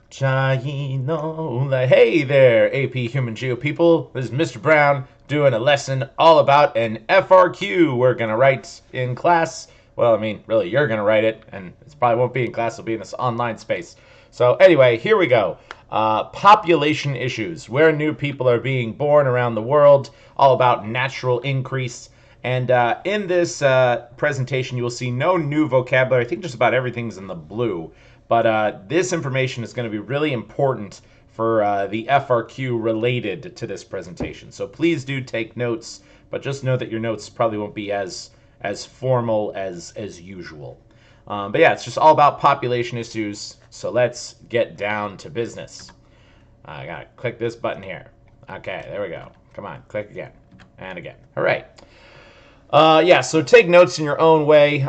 Chinola. Hey there, AP Human Geo people. This is Mr. Brown doing a lesson all about an FRQ we're going to write in class. Well, I mean, really, you're going to write it, and it probably won't be in class, it'll be in this online space. So, anyway, here we go. Population issues, where new people are being born around the world, all about natural increase. And in this presentation, you will see no new vocabulary. I think just about everything's in the blue. But this information is going to be really important for the FRQ related to this presentation. So please do take notes, but just know that your notes probably won't be as formal as usual. But yeah, it's just all about population issues. So let's get down to business. I gotta click this button here. Okay, there we go. Come on, click again and again. All right. Yeah, so take notes in your own way.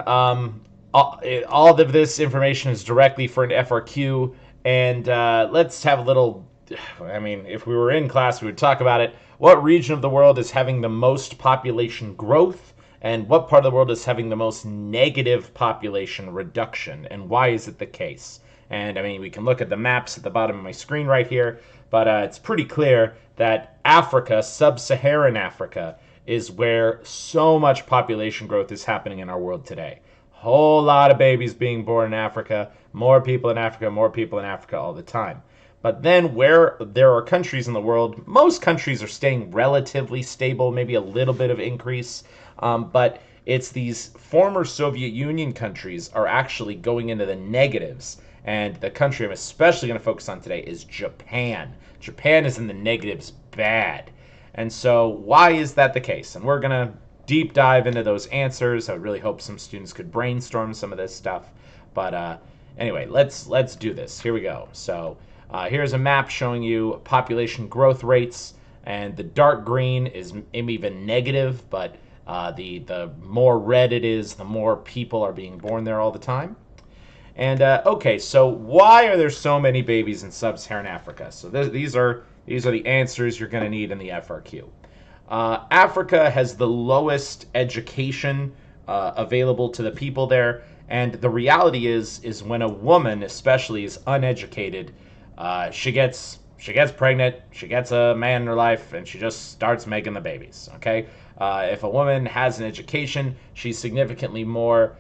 All of this information is directly for an FRQ, and let's have a little. I mean, if we were in class, we would talk about it. What region of the world is having the most population growth, and what part of the world is having the most negative population reduction, and why is it the case? And I mean, we can look at the maps at the bottom of my screen right here, but it's pretty clear that Africa, sub-Saharan Africa, is where so much population growth is happening in our world today. Whole lot of babies being born in Africa, more people in Africa all the time. But then where there are countries in the world, most countries are staying relatively stable, maybe a little bit of increase, but it's these former Soviet Union countries are actually going into the negatives. And the country I'm especially going to focus on today is Japan. Japan is in the negatives bad. And so why is that the case? And we're going to deep dive into those answers. I really hope some students could brainstorm some of this stuff. But anyway, let's do this. Here we go. So here's a map showing you population growth rates, and the dark green is even negative, but the more red it is, the more people are being born there all the time. And okay, so why are there so many babies in sub-Saharan Africa? So these are the answers you're going to need in the FRQ. Africa has the lowest education available to the people there, and the reality is when a woman, especially, is uneducated, she gets pregnant, she gets a man in her life, and she just starts making the babies. Okay, if a woman has an education, she's significantly more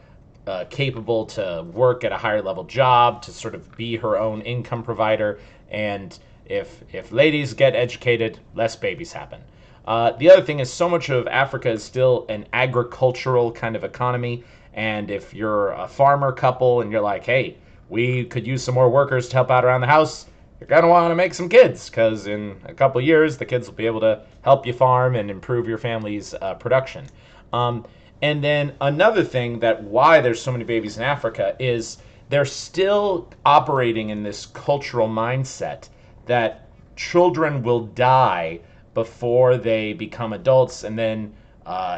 capable to work at a higher level job, to sort of be her own income provider, and if ladies get educated, less babies happen. The other thing is so much of Africa is still an agricultural kind of economy, and if you're a farmer couple and you're like, hey, we could use some more workers to help out around the house, you're going to want to make some kids, because in a couple years, the kids will be able to help you farm and improve your family's production. And then another thing that why there's so many babies in Africa is they're still operating in this cultural mindset that children will die before they become adults, and then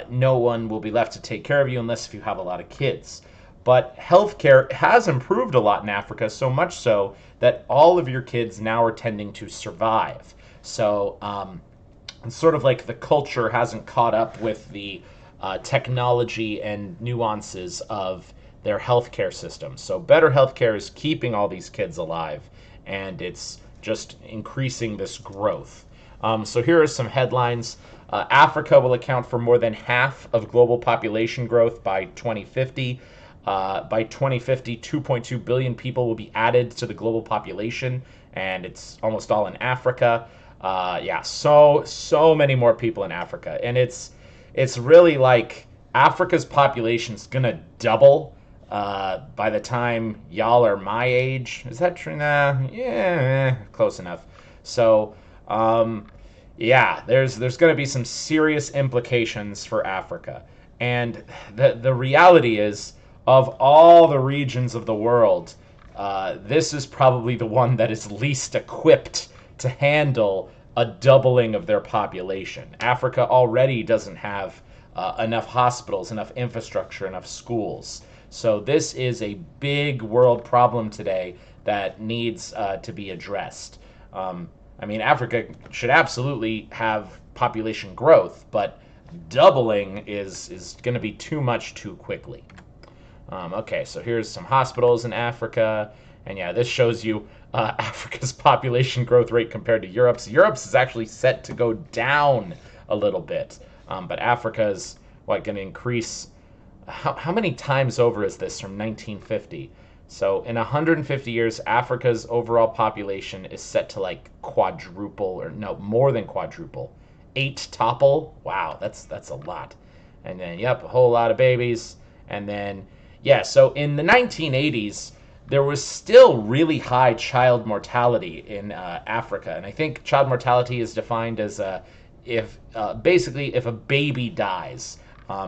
no one will be left to take care of you unless if you have a lot of kids. But healthcare has improved a lot in Africa, so much so that all of your kids now are tending to survive. So it's sort of like the culture hasn't caught up with the technology and nuances of their healthcare system. So better healthcare is keeping all these kids alive, and it's just increasing this growth. So here are some headlines. Africa will account for more than half of global population growth by 2050. By 2050, 2.2 billion people will be added to the global population, and it's almost all in Africa. Yeah, so many more people in Africa, and it's really like Africa's population is gonna double by the time y'all are my age. Is that true? Nah, yeah, close enough. So yeah, there's going to be some serious implications for Africa. And the reality is, of all the regions of the world, this is probably the one that is least equipped to handle a doubling of their population. Africa already doesn't have enough hospitals, enough infrastructure, enough schools. So this is a big world problem today that needs to be addressed. I mean, Africa should absolutely have population growth, but doubling is going to be too much too quickly. Okay, so here's some hospitals in Africa, and yeah, this shows you Africa's population growth rate compared to Europe's. Europe's is actually set to go down a little bit, but Africa's going to increase. How many times over is this from 1950? So in 150 years, Africa's overall population is set to like quadruple, or no, more than quadruple. 8 topple. Wow, that's a lot. And then yep, a whole lot of babies. And then yeah, so in the 1980s, there was still really high child mortality in Africa, and I think child mortality is defined as if basically if a baby dies,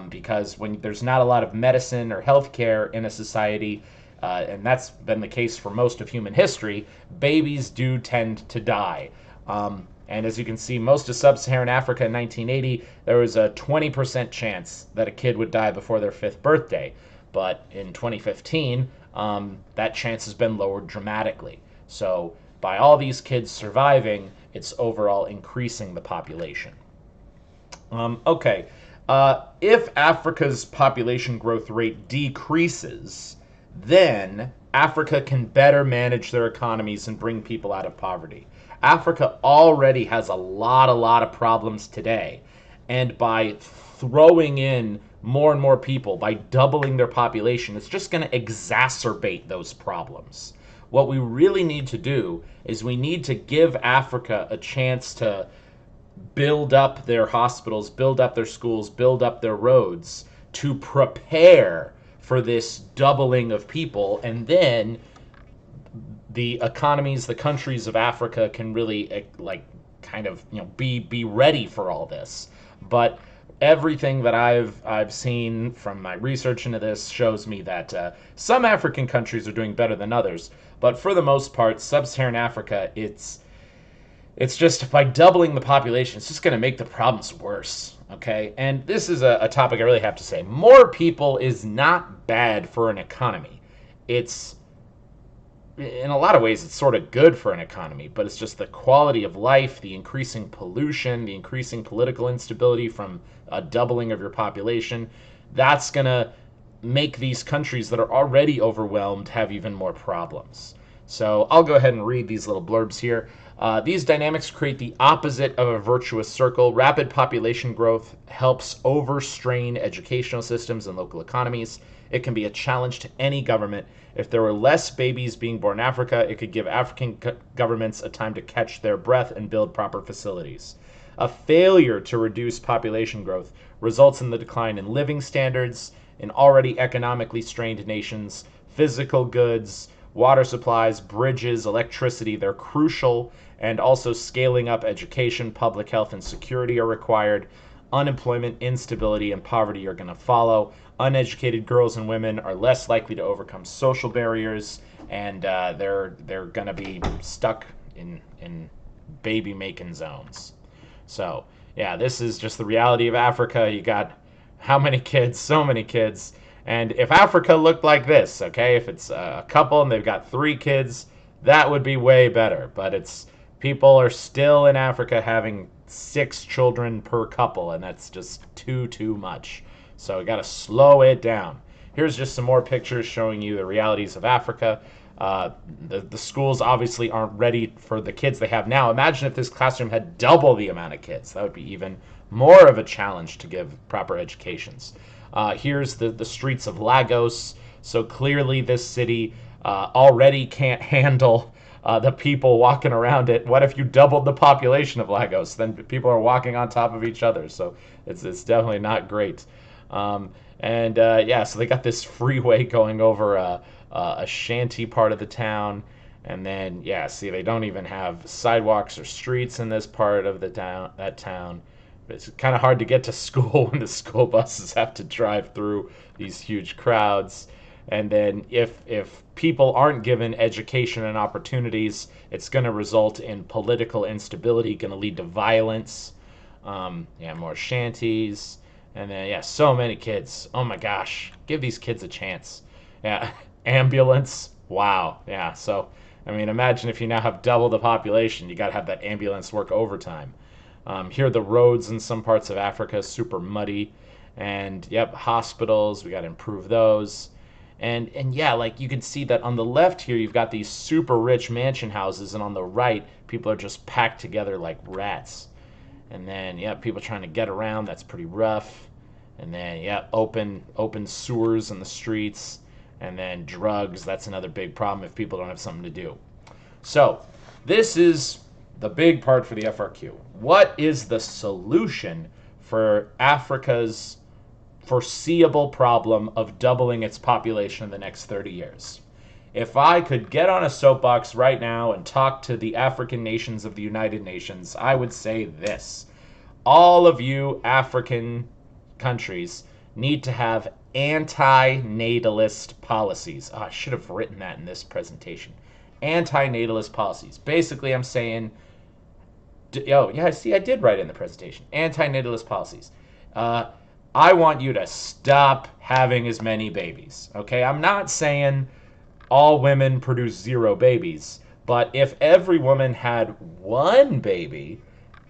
because when there's not a lot of medicine or healthcare in a society, and that's been the case for most of human history, babies do tend to die. And as you can see, most of sub-Saharan Africa in 1980, there was a 20% chance that a kid would die before their 5th birthday. But in 2015, that chance has been lowered dramatically. So by all these kids surviving, it's overall increasing the population. Okay, if Africa's population growth rate decreases, then Africa can better manage their economies and bring people out of poverty. Africa already has a lot of problems today, and by throwing in more and more people, by doubling their population, it's just going to exacerbate those problems. What we really need to do is we need to give Africa a chance to build up their hospitals, build up their schools, build up their roads to prepare for this doubling of people, and then the economies, the countries of Africa can really be ready for all this. But everything that I've seen from my research into this shows me that some African countries are doing better than others. But for the most part, sub-Saharan Africa, it's just by doubling the population, it's just going to make the problems worse. Okay, and this is a topic I really have to say. More people is not bad for an economy. It's in a lot of ways, it's sort of good for an economy, but it's just the quality of life, the increasing pollution, the increasing political instability from a doubling of your population. That's going to make these countries that are already overwhelmed have even more problems. So I'll go ahead and read these little blurbs here. These dynamics create the opposite of a virtuous circle. Rapid population growth helps overstrain educational systems and local economies. It can be a challenge to any government. If there were less babies being born in Africa, it could give African governments a time to catch their breath and build proper facilities. A failure to reduce population growth results in the decline in living standards in already economically strained nations. Physical goods, water supplies, bridges, electricity, they're crucial, and also scaling up education, public health, and security are required. Unemployment, instability, and poverty are going to follow. Uneducated girls and women are less likely to overcome social barriers, and they're going to be stuck in baby making zones. So yeah, this is just the reality of Africa. You got how many kids? So many kids. And if Africa looked like this, okay, if it's a couple and they've got 3 kids, that would be way better. But it's people are still in Africa having 6 children per couple, and that's just too much. So we got to slow it down. Here's just some more pictures showing you the realities of Africa. The schools obviously aren't ready for the kids they have now. Imagine if this classroom had double the amount of kids. That would be even more of a challenge to give proper educations. Here's the streets of Lagos. So clearly this city already can't handle the people walking around it. What if you doubled the population of Lagos? Then people are walking on top of each other. So it's definitely not great. So they got this freeway going over a shanty part of the town. And then, see, they don't even have sidewalks or streets in this part of that town. It's kind of hard to get to school when the school buses have to drive through these huge crowds. And then if people aren't given education and opportunities, it's going to result in political instability, going to lead to violence. More shanties. And then, so many kids. Oh my gosh. Give these kids a chance. Yeah. Ambulance. Wow. Yeah. So, I mean, imagine if you now have double the population, you got to have that ambulance work overtime. Here are the roads in some parts of Africa, super muddy. And, hospitals, we got to improve those. And yeah, like you can see that on the left here, you've got these super rich mansion houses, and on the right, people are just packed together like rats. And then yeah, people trying to get around, that's pretty rough. And then yeah, open sewers in the streets. And then drugs, that's another big problem if people don't have something to do. So, this is the big part for the FRQ. What is the solution for Africa's foreseeable problem of doubling its population in the next 30 years? If I could get on a soapbox right now and talk to the African nations of the United Nations, I would say this. All of you African countries need to have anti-natalist policies. Oh, I should have written that in this presentation. Anti-natalist policies. Basically, I'm saying, oh, yeah, see, I did write it in the presentation. Anti-natalist policies. I want you to stop having as many babies, okay? I'm not saying all women produce 0 babies, but if every woman had 1 baby,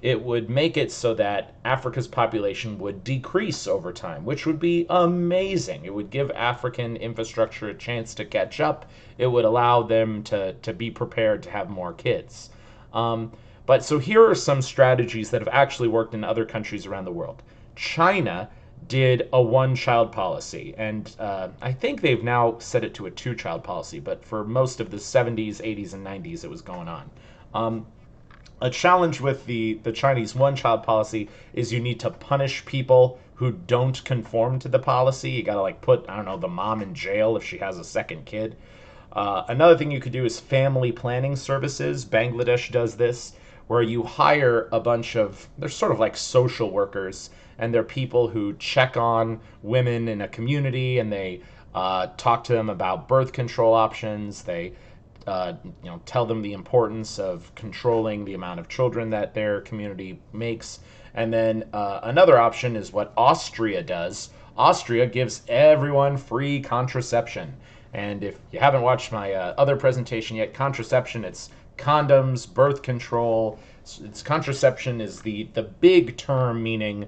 it would make it so that Africa's population would decrease over time, which would be amazing. It would give African infrastructure a chance to catch up. It would allow them to be prepared to have more kids. But so here are some strategies that have actually worked in other countries around the world. China did a 1-child policy, and I think they've now set it to a 2-child policy, but for most of the 70s, 80s, and 90s, it was going on. A challenge with the Chinese 1-child policy is you need to punish people who don't conform to the policy. You gotta like put, I don't know, the mom in jail if she has a second kid. Another thing you could do is family planning services. Bangladesh does this, where you hire a bunch of, they're sort of like social workers, and they're people who check on women in a community, and they talk to them about birth control options. They tell them the importance of controlling the amount of children that their community makes. And then another option is what Austria does. Austria gives everyone free contraception. And if you haven't watched my other presentation yet, contraception, it's condoms, birth control. It's contraception is the big term meaning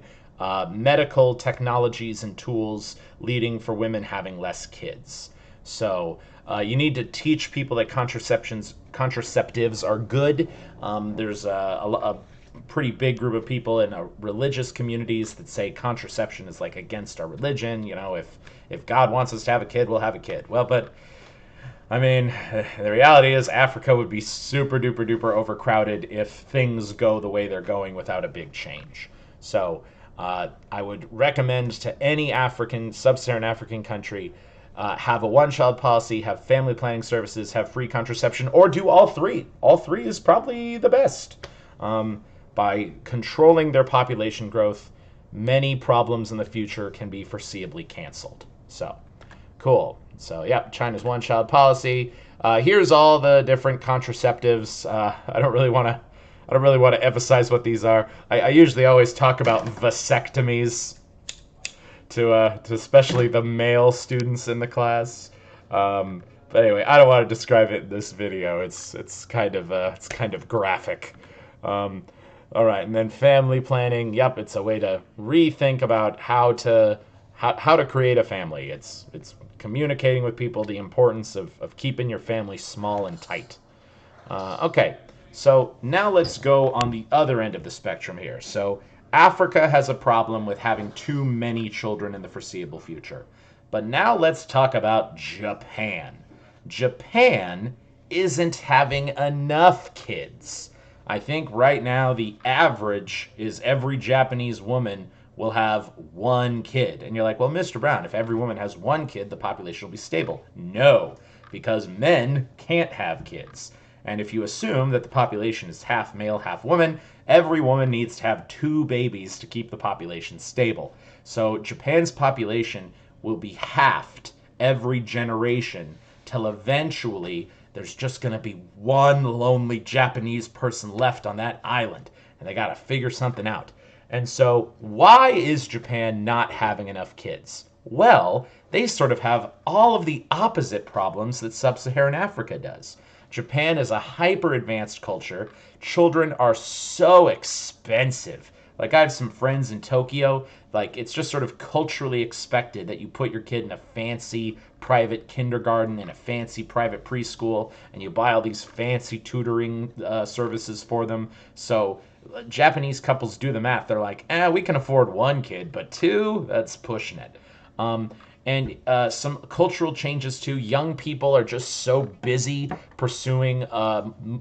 medical technologies and tools leading for women having less kids. So you need to teach people that contraceptives are good. There's a pretty big group of people in religious communities that say contraception is like against our religion. You know, if God wants us to have a kid, we'll have a kid. Well, but I mean, the reality is Africa would be super duper duper overcrowded if things go the way they're going without a big change. So I would recommend to any sub-Saharan African country, have a 1-child policy, have family planning services, have free contraception, or do all 3. All 3 is probably the best. By controlling their population growth, many problems in the future can be foreseeably canceled. So, cool. So, yeah, China's 1-child policy. Here's all the different contraceptives. I don't really want to emphasize what these are. I usually always talk about vasectomies to especially the male students in the class. But anyway, I don't want to describe it in this video. It's kind of graphic. All right, and then family planning. Yep, it's a way to rethink about how to create a family. It's communicating with people the importance of keeping your family small and tight. Okay, so now let's go on the other end of the spectrum here. So Africa has a problem with having too many children in the foreseeable future. But now let's talk about Japan. Japan isn't having enough kids. I think right now the average is every Japanese woman will have 1 kid. And you're like, well, Mr. Brown, if every woman has 1 kid, the population will be stable. No, because men can't have kids. And if you assume that the population is half male, half woman, every woman needs to have 2 babies to keep the population stable. So Japan's population will be halved every generation till eventually there's just going to be 1 lonely Japanese person left on that island. And they got to figure something out. And so why is Japan not having enough kids? Well, they sort of have all of the opposite problems that sub-Saharan Africa does. Japan is a hyper-advanced culture. Children are so expensive. Like I have some friends in Tokyo, like it's just sort of culturally expected that you put your kid in a fancy private kindergarten and a fancy private preschool, and you buy all these fancy tutoring services for them. So Japanese couples do the math. They're like, we can afford one kid, but two, that's pushing it. Um, and some cultural changes too. Young people are just so busy pursuing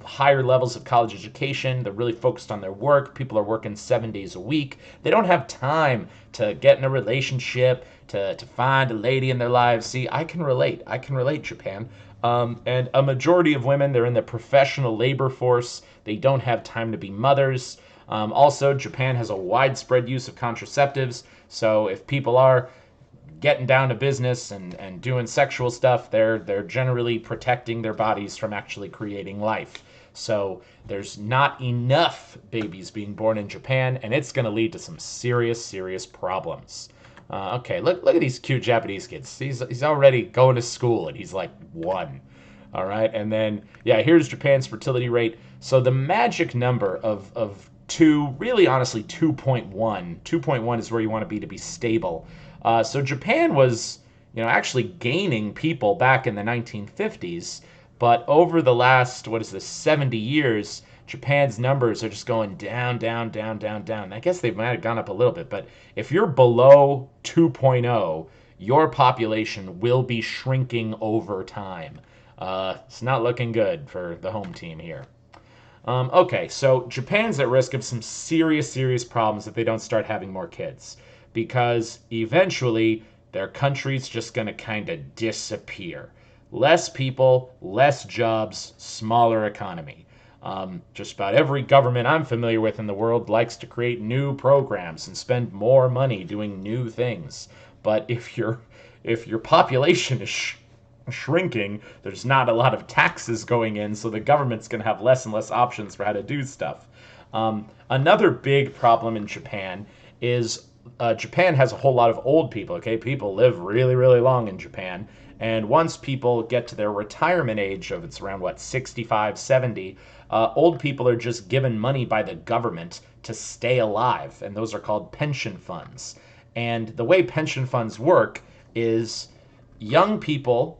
higher levels of college education. They're really focused on their work. People are working 7 days a week. They don't have time to get in a relationship, to find a lady in their lives. See, I can relate. I can relate, Japan. And a majority of women, they're in the professional labor force. They don't have time to be mothers. Also, Japan has a widespread use of contraceptives. So if people are getting down to business and doing sexual stuff, they're generally protecting their bodies from actually creating life. So there's not enough babies being born in Japan, and it's going to lead to some serious problems. Okay, look at these cute Japanese kids. He's already going to school, and he's like 1. All right, and then yeah, here's Japan's fertility rate. So the magic number of 2, really honestly 2.1. 2.1 is where you want to be stable. So Japan was, actually gaining people back in the 1950s, but over the last, 70 years, Japan's numbers are just going down. I guess they might have gone up a little bit, but if you're below 2.0, your population will be shrinking over time. It's not looking good for the home team here. Okay, so Japan's at risk of some serious problems if they don't start having more kids, because eventually their country's just going to kind of disappear. Less people, less jobs, smaller economy. Just about every government I'm familiar with in the world likes to create new programs and spend more money doing new things. But if your population is shrinking, there's not a lot of taxes going in, so the government's going to have less and less options for how to do stuff. Another big problem in Japan is Japan has a whole lot of old people. Okay, people live really long in Japan, and once people get to their retirement age of, it's around 65, 70, old people are just given money by the government to stay alive, and those are called pension funds. And the way pension funds work is young people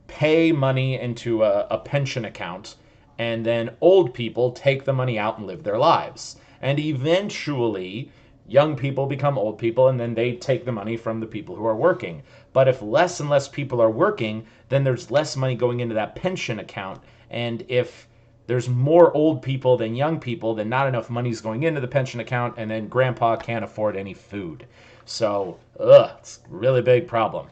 pay money into a pension account, and then old people take the money out and live their lives. And eventually, young people become old people, and then they take the money from the people who are working. But if less and less people are working, then there's less money going into that pension account. And if there's more old people than young people, then not enough money's going into the pension account, and then grandpa can't afford any food. So, it's a really big problem.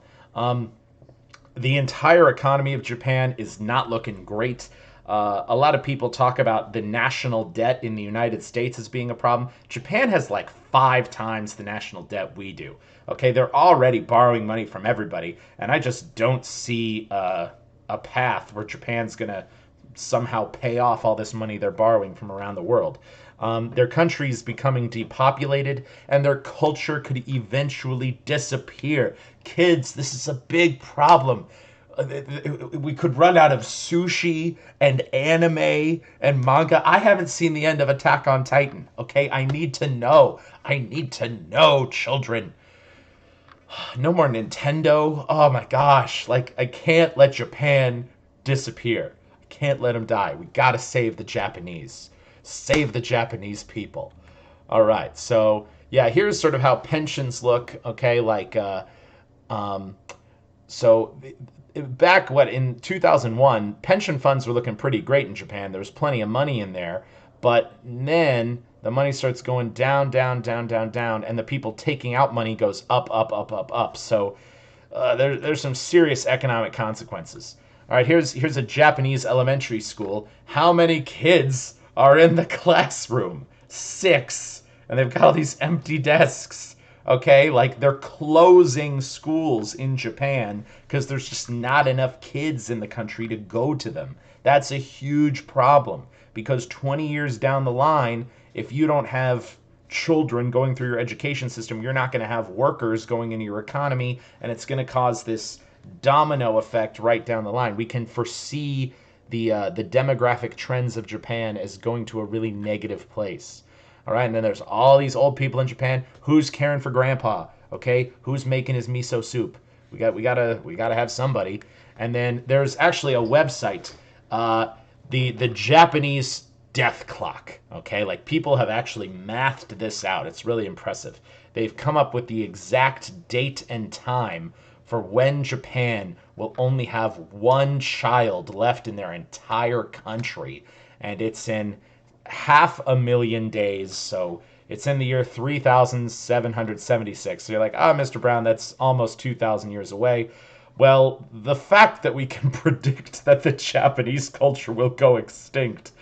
The entire economy of Japan is not looking great. A lot of people talk about the national debt in the United States as being a problem. Japan has like 5 times the national debt we do. Okay, they're already borrowing money from everybody, and I just don't see a path where Japan's going to somehow pay off all this money they're borrowing from around the world. Their country's becoming depopulated, and their culture could eventually disappear. Kids, this is a big problem. We could run out of sushi and anime and manga. I haven't seen the end of Attack on Titan. Okay, I need to know. I need to know, children. No more Nintendo. Oh my gosh. Like, I can't let Japan disappear. I can't let them die. We gotta save the Japanese. Save the Japanese people. All right, so yeah, here's sort of how pensions look. Okay, like, so back in 2001, pension funds were looking pretty great in Japan. There was plenty of money in there, but then the money starts going down, and the people taking out money goes up. So there's some serious economic consequences. All right, here's a Japanese elementary school. How many kids are in the classroom? 6, and they've got all these empty desks. Okay, like they're closing schools in Japan because there's just not enough kids in the country to go to them. That's a huge problem, because 20 years down the line, if you don't have children going through your education system, you're not going to have workers going into your economy, and it's going to cause this domino effect right down the line. We can foresee the demographic trends of Japan as going to a really negative place. All right, and then there's all these old people in Japan. Who's caring for grandpa? Okay, who's making his miso soup? We gotta have somebody. And then there's actually a website, the Japanese death clock. Okay, like people have actually mathed this out. It's really impressive. They've come up with the exact date and time for when Japan will only have one child left in their entire country, and it's in 500,000 days. So it's in the year 3776. So you're like, Mr. Brown, that's almost 2,000 years away. Well, the fact that we can predict that the Japanese culture will go extinct,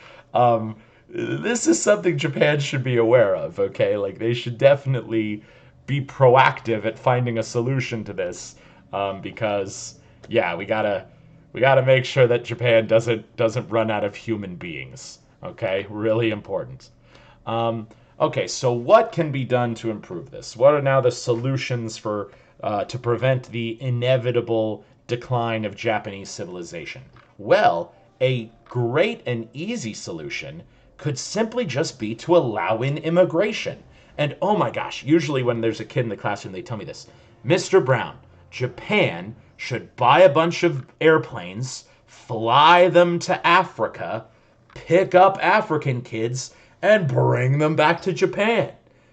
this is something Japan should be aware of, okay? Like, they should definitely be proactive at finding a solution to this, because, yeah, we gotta make sure that Japan doesn't run out of human beings, okay? Really important. Okay, so what can be done to improve this? What are now the solutions for to prevent the inevitable decline of Japanese civilization? Well, a great and easy solution could simply just be to allow in immigration. And oh my gosh, usually when there's a kid in the classroom, they tell me this: Mr. Brown, Japan should buy a bunch of airplanes, fly them to Africa, pick up African kids, and bring them back to Japan.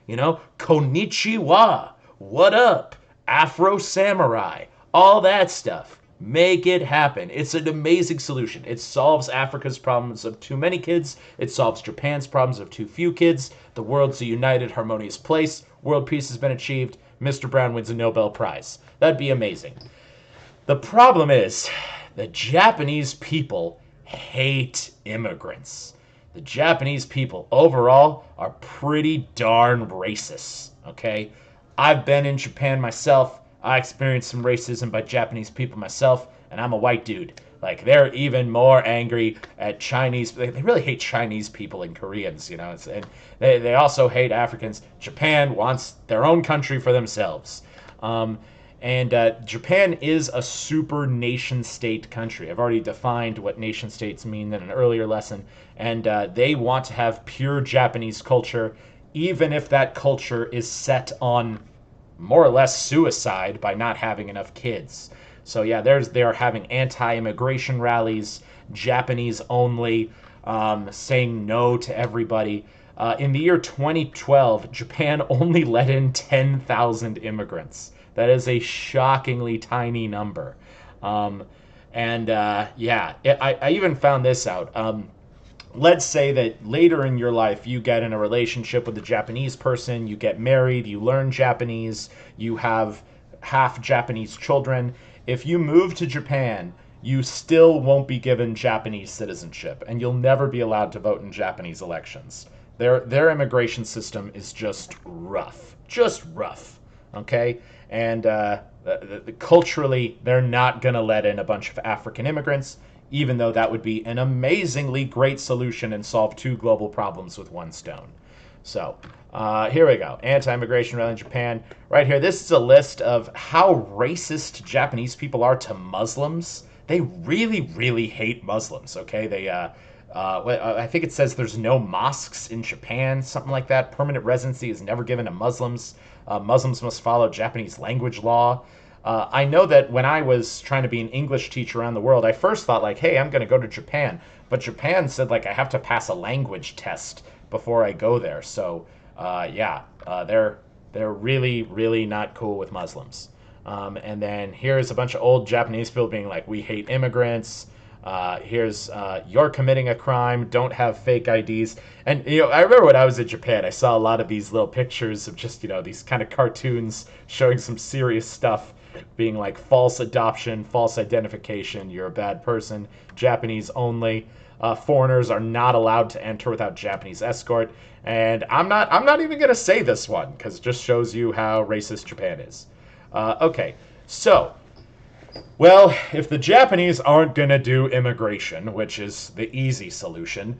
Konnichiwa, what up, Afro Samurai, all that stuff. Make it happen. It's an amazing solution. It solves Africa's problems of too many kids. It solves Japan's problems of too few kids. The world's a united, harmonious place. World peace has been achieved. Mr. Brown wins a Nobel Prize. That'd be amazing. The problem is, the Japanese people hate immigrants. The Japanese people overall are pretty darn racist, okay? I've been in Japan myself. I experienced some racism by Japanese people myself, and I'm a white dude. Like, they're even more angry at Chinese. They really hate Chinese people and Koreans, and they also hate Africans. Japan wants their own country for themselves. And Japan is a super nation state country. I've already defined what nation states mean in an earlier lesson. And they want to have pure Japanese culture, even if that culture is set on more or less suicide by not having enough kids. So yeah, they are having anti-immigration rallies, Japanese only, saying no to everybody. In the year 2012, Japan only let in 10,000 immigrants. That is a shockingly tiny number. I even found this out. Let's say that later in your life you get in a relationship with a Japanese person, you get married, you learn Japanese, you have half Japanese children. If you move to Japan, you still won't be given Japanese citizenship, and you'll never be allowed to vote in Japanese elections. Their immigration system is just rough. Okay? And culturally, they're not going to let in a bunch of African immigrants, even though that would be an amazingly great solution and solve two global problems with one stone. So here we go. Anti-immigration rally in Japan. Right here, this is a list of how racist Japanese people are to Muslims. They really, really hate Muslims, okay? I think it says there's no mosques in Japan, something like that. Permanent residency is never given to Muslims. Muslims must follow Japanese language law. I know that when I was trying to be an English teacher around the world, I first thought like, hey, I'm going to go to Japan. But Japan said like I have to pass a language test before I go there. So they're really, really not cool with Muslims. And then here's a bunch of old Japanese people being like, we hate immigrants. Here's you're committing a crime, don't have fake IDs. And I remember when I was in Japan, I saw a lot of these little pictures of just these kind of cartoons showing some serious stuff, being like false adoption, false identification, you're a bad person, Japanese only, foreigners are not allowed to enter without Japanese escort. And I'm not even gonna say this one because it just shows you how racist Japan is. Okay, so well, if the Japanese aren't going to do immigration, which is the easy solution,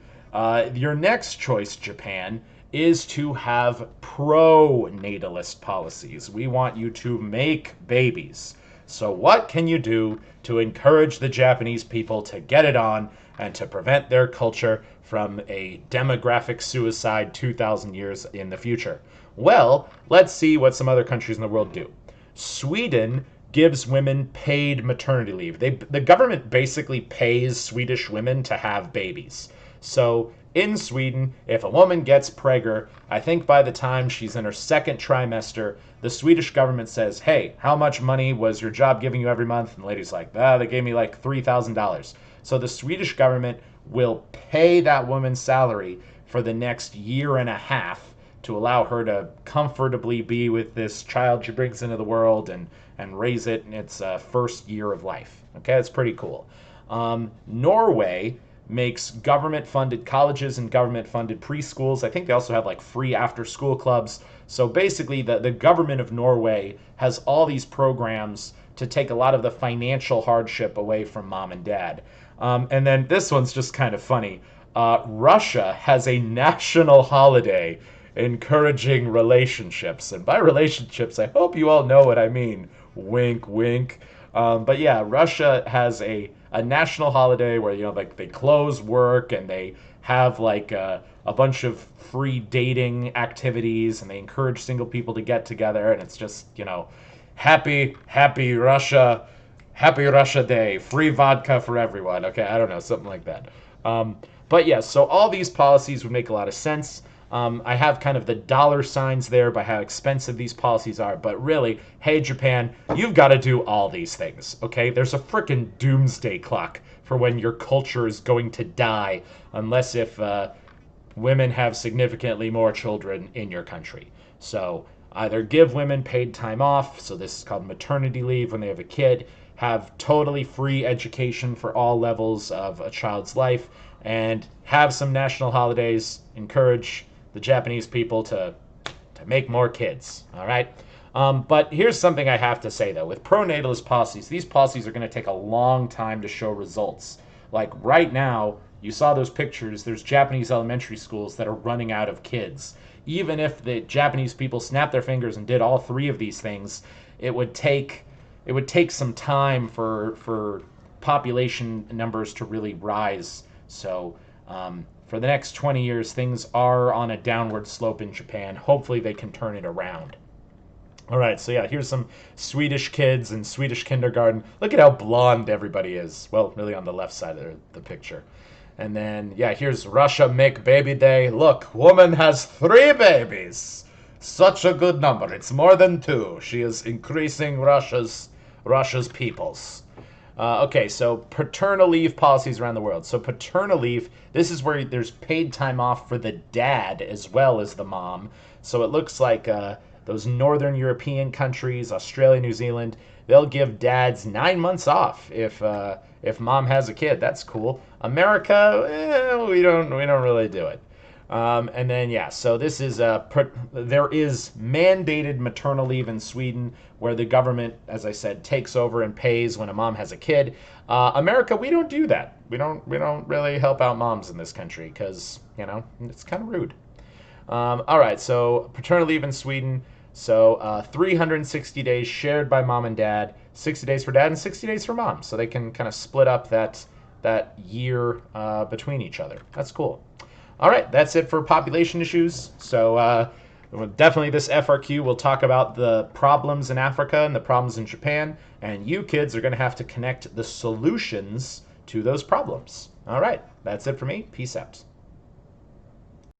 your next choice, Japan, is to have pro-natalist policies. We want you to make babies. So what can you do to encourage the Japanese people to get it on and to prevent their culture from a demographic suicide 2,000 years in the future. Well, let's see what some other countries in the world do. Sweden gives women paid maternity leave. The government basically pays Swedish women to have babies. So in Sweden, if a woman gets pregnant, I think by the time she's in her second trimester, the Swedish government says, hey, how much money was your job giving you every month? And the lady's like, they gave me like $3,000. So the Swedish government will pay that woman's salary for the next year and a half to allow her to comfortably be with this child she brings into the world and raise it in its first year of life. Okay, that's pretty cool. Norway makes government-funded colleges and government-funded preschools. I think they also have like free after-school clubs. So basically, the government of Norway has all these programs to take a lot of the financial hardship away from mom and dad. And then this one's just kind of funny. Russia has a national holiday encouraging relationships. And by relationships, I hope you all know what I mean. Wink, wink. But yeah, Russia has a national holiday where, like they close work and they have like a bunch of free dating activities and they encourage single people to get together. And it's just, happy Russia Day, free vodka for everyone. Okay, I don't know, something like that. But yeah, so all these policies would make a lot of sense. I have kind of the dollar signs there by how expensive these policies are, but really, hey Japan, you've got to do all these things, okay? There's a frickin' doomsday clock for when your culture is going to die, unless if women have significantly more children in your country. So either give women paid time off, so this is called maternity leave when they have a kid, have totally free education for all levels of a child's life, and have some national holidays, encourage the Japanese people to make more kids, all right? But here's something I have to say, though. With pronatalist policies, these policies are going to take a long time to show results. Like right now, you saw those pictures, there's Japanese elementary schools that are running out of kids. Even if the Japanese people snapped their fingers and did all three of these things, it would take some time for population numbers to really rise. So for the next 20 years, things are on a downward slope in Japan. Hopefully they can turn it around. All right, so yeah, here's some Swedish kids in Swedish kindergarten. Look at how blonde everybody is. Well, really on the left side of the picture. And then, yeah, here's Russia Make Baby Day. Look, woman has 3 babies. Such a good number. It's more than 2. She is increasing Russia's peoples. Okay, so paternal leave policies around the world. So paternal leave, this is where there's paid time off for the dad as well as the mom. So it looks like those northern European countries, Australia, New Zealand, they'll give dads 9 months off if mom has a kid. That's cool. America, we don't really do it. And then, yeah, so this is there is mandated maternal leave in Sweden where the government, as I said, takes over and pays when a mom has a kid. America, we don't do that. We don't really help out moms in this country because, it's kind of rude. All right, so paternal leave in Sweden. So 360 days shared by mom and dad, 60 days for dad and 60 days for mom. So they can kind of split up that year between each other. That's cool. All right, that's it for population issues. So definitely this FRQ will talk about the problems in Africa and the problems in Japan, and you kids are going to have to connect the solutions to those problems. All right, that's it for me. Peace out.